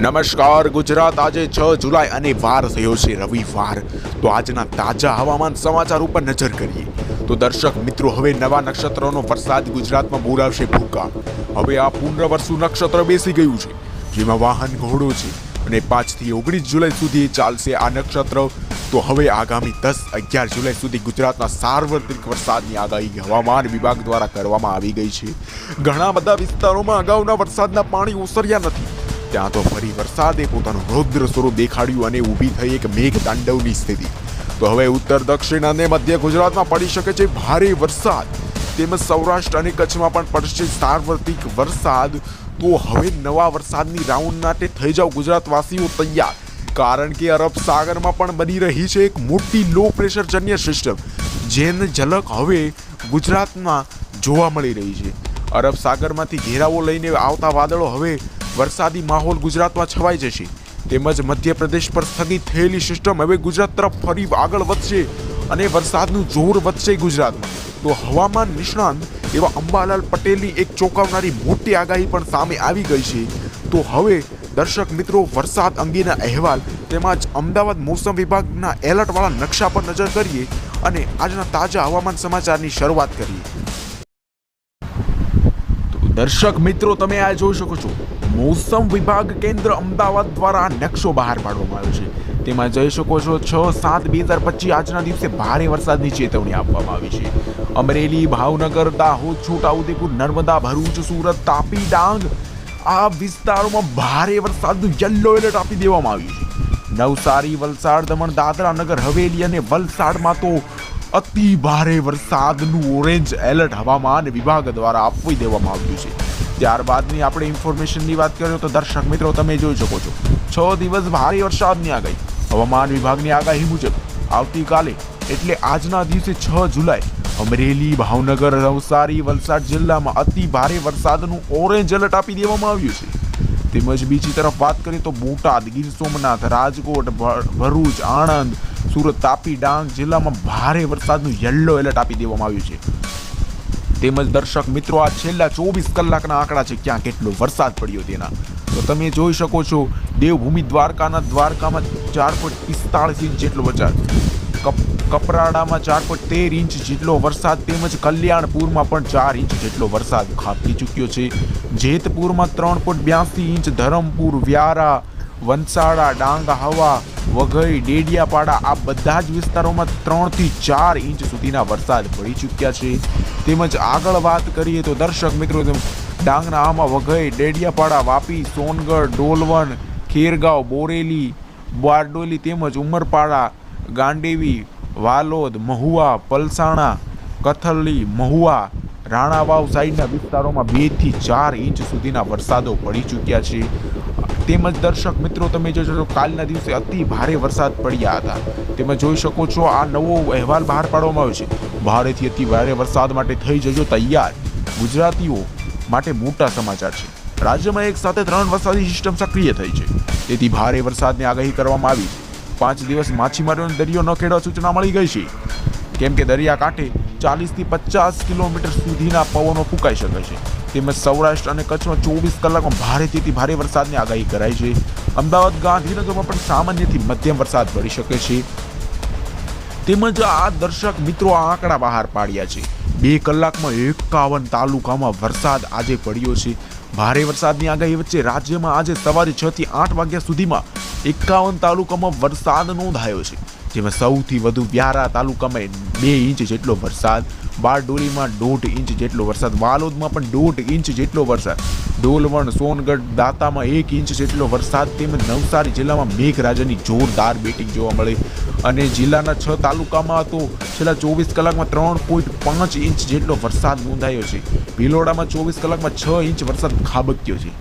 નમસ્કાર ગુજરાત, આજે 6 જુલાઈ અને વાર થયો છે રવિવાર। તો આજના તાજા હવામાન સમાચાર ઉપર નજર કરીએ તો દર્શક મિત્રો, હવે નવા નક્ષત્રનો વરસાદ ગુજરાતમાં બોલાવશે ભૂકા। હવે આ પુનર્વસુ નક્ષત્ર બેસી ગયું છે, જેમાં વાહન ઘોડો છે અને 5 થી 19 જુલાઈ સુધી ચાલશે આ નક્ષત્ર। તો હવે આગામી 10-11 જુલાઈ સુધી ગુજરાતના સાર્વત્રિક વરસાદની આગાહી હવામાન વિભાગ દ્વારા કરવામાં આવી ગઈ છે। ઘણા બધા વિસ્તારોમાં અગાઉના વરસાદના પાણી ઓસર્યા નથી, ત્યાં તો ફરી વરસાદે પોતાનું રૌદ્ર સ્વરૂપ દેખાડ્યું અને ઊભી થઈ એક મેઘ તાંડવની સ્થિતિ। તો હવે ઉત્તર, દક્ષિણ અને મધ્ય ગુજરાતમાં પડી શકે છે ભારે વરસાદ, તેમજ સૌરાષ્ટ્ર અને કચ્છમાં પણ પડશે સાર્વત્રિક વરસાદ। તો હવે નવા વરસાદની રાઉન્ડ માટે થઈ જાવ ગુજરાતવાસીઓ તૈયાર, કારણ કે અરબ સાગરમાં પણ બની રહી છે એક મોટી લો પ્રેશર જન્ય સિસ્ટમ, જેની ઝલક હવે ગુજરાતમાં જોવા મળી રહી છે। અરબ સાગરમાંથી ઘેરાવો લઈને આવતા વાદળો હવે વરસાદી માહોલ ગુજરાતમાં છવાઈ જશે, તેમજ મધ્યપ્રદેશ પર સ્થગિત થયેલી સિસ્ટમ હવે ગુજરાત તરફ ફરી આગળ વધશે અને વરસાદનું જોર વધશે ગુજરાતમાં। તો હવામાન નિષ્ણાંત એવા અંબાલાલ પટેલની એક ચોંકાવનારી મોટી આગાહી પણ સામે આવી ગઈ છે। તો હવે દર્શક મિત્રો, વરસાદ અંગેના અહેવાલ તેમજ અમદાવાદ મોસમ વિભાગના એલર્ટવાળા નકશા પર નજર કરીએ અને આજના તાજા હવામાન સમાચારની શરૂઆત કરીએ। તો દર્શક મિત્રો, તમે આ જોઈ શકો છો, મોસમ વિભાગ કેન્દ્ર અમદાવાદ દ્વારા નકશો બહાર પાડવામાં આવ્યો છે। તેમાં જોઈ શકો છો 6/7/2025 આજના દિવસે ભારે વરસાદની ચેતવણી આપવામાં આવી છે। અમરેલી, ભાવનગર, દાહોદ, છોટાઉદેપુર, નર્મદા, ભરૂચ, સુરત, તાપી, ડાંગ આ વિસ્તારોમાં ભારે વરસાદનું યલો એલર્ટ આપી દેવામાં આવ્યું છે। નવસારી, વલસાડ, દમણ, દાદરા નગર હવેલી અને વલસાડમાં તો અતિ ભારે વરસાદનું ઓરેન્જ એલર્ટ હવામાન વિભાગ દ્વારા આપી દેવામાં આવ્યું છે। ત્યારબાદની આપણે ઇન્ફોર્મેશનની વાત કરીએ તો દર્શક મિત્રો, તમે જોઈ શકો છો 6 દિવસ ભારે વરસાદની આગાહી। હવામાન વિભાગની આગાહી મુજબ આવતીકાલે એટલે આજના દિવસે 6 જુલાઈ અમરેલી, ભાવનગર, નવસારી, વલસાડ જિલ્લામાં અતિ ભારે વરસાદનું ઓરેન્જ એલર્ટ આપી દેવામાં આવ્યું છે। તેમજ બીજી તરફ વાત કરીએ તો બોટાદ, ગીર સોમનાથ, રાજકોટ, ભરૂચ, આણંદ, સુરત, તાપી, ડાંગ જિલ્લામાં ભારે વરસાદનું યલો એલર્ટ આપી દેવામાં આવ્યું છે। તેમજ દર્શક મિત્રો, આ છેલ્લા 24 કલાકના આંકડા છે, ક્યાં કેટલો વરસાદ પડ્યો તેના તો તમે જોઈ શકો છો। દેવભૂમિ દ્વારકામાં 4.45 ઇંચ જેટલો વરસાદ, કપરાડામાં 4.13 ઇંચ જેટલો વરસાદ, તેમજ કલ્યાણપુરમાં પણ 4 ઇંચ જેટલો વરસાદ ખાબકી ચૂક્યો છે। જેતપુરમાં 3.82 ઇંચ, ધરમપુર, વ્યારા, વંસાડા, ડાંગ, હવા, વઘઈ, ડેડિયાપાડા આ બધા જ વિસ્તારોમાં 3 થી 4 ઇંચ સુધીના વરસાદ પડી ચૂક્યા છે। તેમજ આગળ વાત કરીએ તો દર્શક મિત્રો, ડાંગના આમાં વઘઈ, ડેડિયાપાડા, વાપી, સોનગઢ, ડોલવણ, ખેરગાંવ, બોરેલી, બારડોલી તેમજ ઉમરપાડા, ગાંડેવી, વાલોદ, મહુવા, પલસાણા, કથલી, મહુવા, રાણાવાવ સાઈડના વિસ્તારોમાં 2 થી 4 ઇંચ સુધીના વરસાદો પડી ચૂક્યા છે। તેમજ દર્શક મિત્રો, તમે જોશો તો કાલના દિવસે અતિ ભારે વરસાદ પડ્યા હતા। તમે જોઈ શકો છો, આ નવો અહેવાલ બહાર પાડવામાં આવ્યો છે। ભારેથી અતિ ભારે વરસાદ માટે થઈ જજો તૈયાર। ગુજરાતીઓ માટે મોટા સમાચાર છે, રાજ્યમાં એક સાથે 3 વરસાદી સિસ્ટમ સક્રિય થઈ છે, તેથી ભારે વરસાદની આગાહી કરવામાં આવી છે। 5 દિવસ માછીમારોને દરિયો ન ખેડવા સૂચના મળી ગઈ છે, કેમ કે દરિયાકાંઠે 40 થી 50 કિલોમીટર સુધીના પવનો ફૂંકાઈ શકે છે। તેમજ સૌરાષ્ટ્ર અને કચ્છમાં 24 કલાકમાં ભારેથી ભારે વરસાદની આગાહી કરાઈ છે। અમદાવાદ, ગાંધીનગરમાં પણ સામાન્યથી મધ્યમ વરસાદ પડી શકે છે। તેમજ આ દર્શક મિત્રો, આ આંકડા બહાર પાડ્યા છે, 2 કલાકમાં 51 તાલુકામાં વરસાદ આજે પડ્યો છે। ભારે વરસાદની આગાહી વચ્ચે રાજ્યમાં આજે સવારે 6 થી 8 વાગ્યા સુધીમાં 51 તાલુકામાં વરસાદ નોંધાયો છે, જેમાં સૌથી વધુ વ્યારા તાલુકામાં 2 ઇંચ જેટલો વરસાદ, બારડોલીમાં 1.5 ઇંચ જેટલો વરસાદ, વાલોદમાં પણ 1.5 ઇંચ જેટલો વરસાદ, ડોલવણ, સોનગઢ, દાતામાં 1 ઇંચ જેટલો વરસાદ, તેમજ નવસારી જિલ્લામાં મેઘરાજાની જોરદાર બેટિંગ જોવા મળે અને જિલ્લાના 6 તાલુકામાં તો છેલ્લા 24 કલાકમાં 3.5 ઇંચ જેટલો વરસાદ નોંધાયો છે। ભિલોડામાં 24 કલાકમાં 6 ઇંચ વરસાદ ખાબક્યો છે।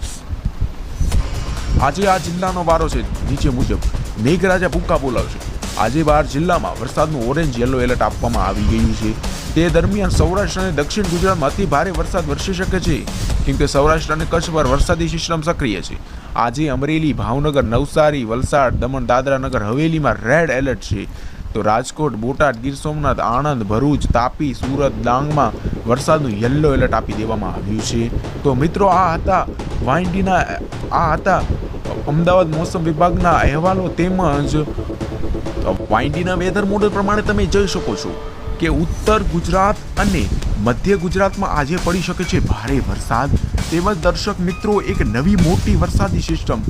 આજે આ જિલ્લાનો વારો છે, નીચે મુજબ મેઘરાજા ભૂકા બોલાવશે। આજે 12 જિલ્લામાં વરસાદનું ઓરેન્જ યલો એલર્ટ આપવામાં આવી ગયું છે। તે દરમિયાન સૌરાષ્ટ્ર અને દક્ષિણ ગુજરાતમાં અતિ ભારે વરસાદ વરસી શકે છે, કેમ કે સૌરાષ્ટ્ર અને કચ્છ પર વરસાદી સિસ્ટમ સક્રિય છે। આજે અમરેલી, ભાવનગર, નવસારી, વલસાડ, દમણ, દાદરા નગર હવેલીમાં રેડ એલર્ટ છે। તો રાજકોટ, બોટાદ, ગીર સોમનાથ, આણંદ, ભરૂચ, તાપી, સુરત, ડાંગમાં વરસાદનું યલો એલર્ટ આપી દેવામાં આવ્યું છે। તો મિત્રો, આ હતા વાઇન્ડીના અમદાવાદ મોસમ વિભાગના અહેવાલો તેમજ વાયડીના વેધર મોડેલ પ્રમાણે તમે જોઈ શકો છો કે ઉત્તર ગુજરાત અને મધ્ય ગુજરાતમાં આજે પડી શકે છે ભારે વરસાદ. તેમજ દર્શક મિત્રો, એક નવી મોટી વરસાદી સિસ્ટમ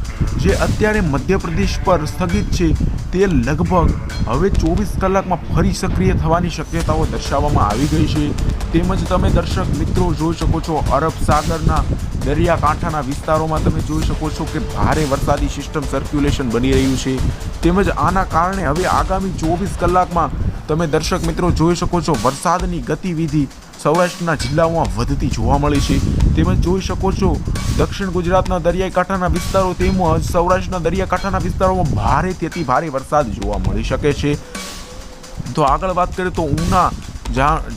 જે અત્યારે મધ્યપ્રદેશ પર સ્થગિત છે તે લગભગ હવે 24 કલાકમાં ફરી સક્રિય થવાની શક્યતાઓ દર્શાવવામાં આવી ગઈ છે. તેમજ તમે દર્શક મિત્રો જોઈ શકો છો અરબ સાગરના દરિયાકાંઠાના વિસ્તારોમાં તમે જોઈ શકો છો કે ભારે વરસાદી સિસ્ટમ સર્ક્યુલેશન બની રહ્યું છે. તેમજ આના કારણે હવે આગામી 24 કલાકમાં તમે દર્શક મિત્રો જોઈ શકો છો વરસાદની ગતિવિધિ સૌરાષ્ટ્રના જિલ્લાઓમાં વધતી જોવા મળી છે. તેમજ જોઈ શકો છો દક્ષિણ ગુજરાતના દરિયાઈ કાંઠાના વિસ્તારો તેમજ સૌરાષ્ટ્રના દરિયાકાંઠાના વિસ્તારોમાં ભારેથી અતિ ભારે વરસાદ જોવા મળી શકે છે. તો આગળ વાત કરીએ તો ઉના,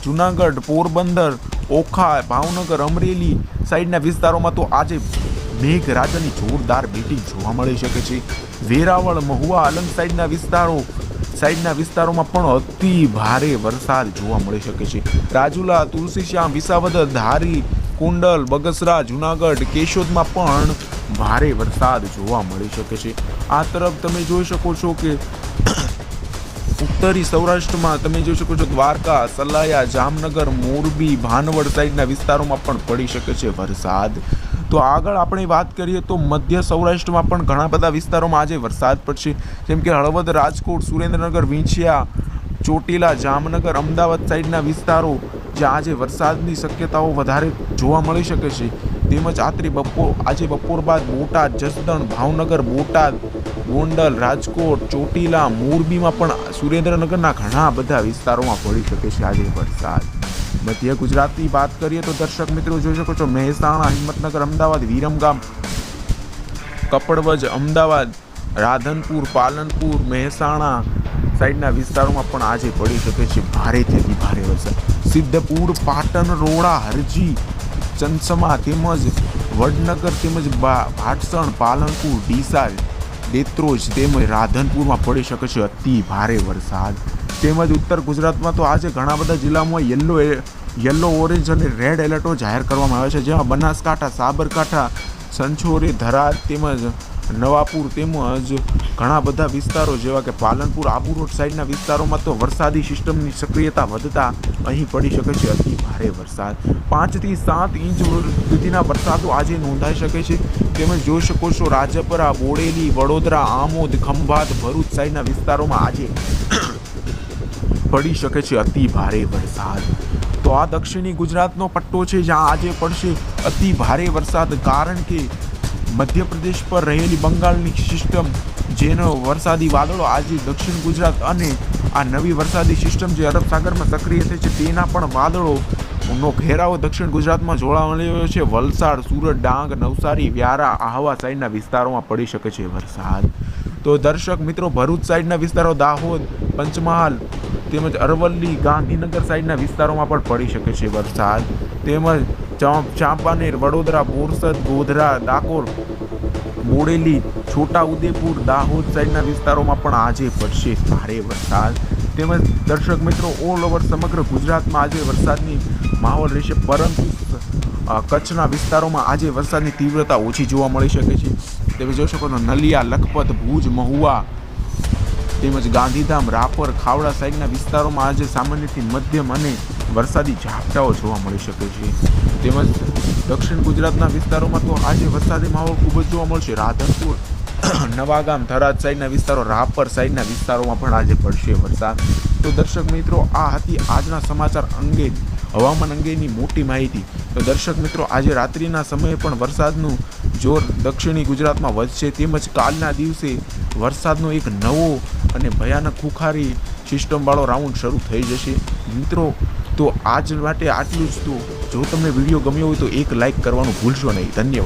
જુનાગઢ, પોરબંદર, ઓખા, ભાવનગર, અમરેલી સાઈડના વિસ્તારોમાં તો આજે મેઘરાજાની જોરદાર બેટિંગ જોવા મળી શકે છે. વેરાવળ, મહુવા, અલંગ સાઈડના વિસ્તારોમાં પણ અતિ ભારે વરસાદ જોવા મળી શકે છે. રાજુલા, તુલસીશ્યામ, વિસાવદર, ધારી, કુંડલ, બગસરા, જુનાગઢ, કેશોદમાં પણ ભારે વરસાદ જોવા મળી શકે છે. આ તરફ તમે જોઈ શકો છો કે ઉત્તરી સૌરાષ્ટ્રમાં તમે જોઈ શકો છો દ્વારકા, સલાયા, જામનગર, મોરબી, ભાનવડ સાઈડના વિસ્તારોમાં પણ પડી શકે છે વરસાદ. તો આગળ આપણે વાત કરીએ તો મધ્ય સૌરાષ્ટ્રમાં પણ ઘણા બધા વિસ્તારોમાં આજે વરસાદ પડશે, જેમ કે હળવદ, રાજકોટ, સુરેન્દ્રનગર, વિંછિયા, ચોટીલા, જામનગર, અમદાવાદ સાઈડના વિસ્તારો જ્યાં આજે વરસાદની શક્યતાઓ વધારે જોવા મળી શકે છે. તેમજ આજે બપોર બાદ બોટાદ, જસદણ, ભાવનગર, બોટાદ, ગોંડલ, રાજકોટ, ચોટીલા, મોરબીમાં પણ સુરેન્દ્રનગરના ઘણા બધા વિસ્તારોમાં પડી શકે છે આજે વરસાદ. મધ્ય ગુજરાતની વાત કરીએ તો દર્શક મિત્રો જોઈ શકો છો મહેસાણા, હિંમતનગર, અમદાવાદ, વિરમગામ, કપડવજ, અમદાવાદ, રાધનપુર, પાલનપુર, મહેસાણા સાઈડના વિસ્તારોમાં પણ આજે પડી શકે છે ભારેથી અતિ ભારે વરસાદ. સિદ્ધપુર, પાટણ, રોડા, હરજી, ચંસમા તેમજ વડનગર તેમજ ભાટસણ, પાલનપુર, ડીસા, દેત્રોજ તેમજ રાધનપુરમાં પડી શકે છે અતિ ભારે વરસાદ. તેમજ ઉત્તર ગુજરાતમાં તો આજે ઘણા બધા જિલ્લામાં યલો, ઓરેન્જ અને રેડ એલર્ટો જાહેર કરવામાં આવ્યા છે, જેમાં બનાસકાંઠા, સાબરકાંઠા, સંછોરી, થરાદ તેમજ નવાપુર તેમજ ઘણા બધા વિસ્તારો જેવા કે પાલનપુર, આબુ રોડ સાઈડના વિસ્તારોમાં તો વરસાદી સિસ્ટમની સક્રિયતા વધતા અહીં પડી શકે છે અતિ ભારે વરસાદ. 5 થી 7 ઇંચ સુધીના વરસાદો આજે નોંધાઈ શકે છે. તેમજ જોઈ શકો છો રાજપરા, બોડેલી, વડોદરા, આમોદ, ખંભાત, ભરૂચ સાઈડના વિસ્તારોમાં આજે પડી શકે છે અતિ ભારે વરસાદ. તો આ દક્ષિણી ગુજરાતનો પટ્ટો છે જ્યાં આજે પડશે અતિ ભારે વરસાદ, કારણ કે મધ્યપ્રદેશ પર રહેલી બંગાળની સિસ્ટમ જેનો વરસાદી વાદળો આજે દક્ષિણ ગુજરાત અને આ નવી વરસાદી સિસ્ટમ જે અરબ સાગરમાં સક્રિય થઈ છે તેના પણ વાદળોનો ઘેરાવો દક્ષિણ ગુજરાતમાં જોવા મળ્યો છે. વલસાડ, સુરત, ડાંગ, નવસારી, વ્યારા, આહવા સાઈડના વિસ્તારોમાં પડી શકે છે વરસાદ. તો દર્શક મિત્રો, ભરૂચ સાઈડના વિસ્તારો, દાહોદ, પંચમહાલ તેમજ અરવલ્લી, ગાંધીનગર સાઈડના વિસ્તારોમાં પણ પડી શકે છે વરસાદ. તેમજ ચાંપાનેર, વડોદરા, બોરસદ, ગોધરા, ડાકોર, બોડેલી, છોટા ઉદેપુર, દાહોદ સાઈડના વિસ્તારોમાં પણ આજે પડશે ભારે વરસાદ. તેમજ દર્શક મિત્રો, ઓલ ઓવર સમગ્ર ગુજરાતમાં આજે વરસાદની માહોલ રહેશે, પરંતુ કચ્છના વિસ્તારોમાં આજે વરસાદની તીવ્રતા ઓછી જોવા મળી શકે છે. તમે જોઈ શકો છો નલિયા, લખપત, ભુજ, મહુવા તેમજ ગાંધીધામ, રાપર, ખાવડા સાઈડના વિસ્તારોમાં આજે સામાન્યથી મધ્યમ અને વરસાદી ઝાપટાઓ જોવા મળી શકે છે. તેમજ દક્ષિણ ગુજરાતના વિસ્તારોમાં તો આજે વરસાદી માહોલ ખૂબ જ જોવા મળશે. રાધનપુર, નવાગામ, થરાદ સાઈડના વિસ્તારો, રાપર સાઈડના વિસ્તારોમાં પણ આજે પડશે વરસાદ. તો દર્શક મિત્રો, આ હતી આજના સમાચાર અંગે હવામાન અંગેની મોટી માહિતી. તો દર્શક મિત્રો, આજે રાત્રિના સમયે પણ વરસાદનું જોર દક્ષિણી ગુજરાતમાં વધશે, તેમજ કાલના દિવસે વરસાદનો એક નવો અને ભયાનક ખુખારી સિસ્ટમવાળો રાઉન્ડ શરૂ થઈ જશે. મિત્રો, તો આજ માટે આટલું જ. તો જો તમને વિડીયો ગમ્યો હોય તો એક લાઇક કરવાનું ભૂલશો નહીં. ધન્યવાદ.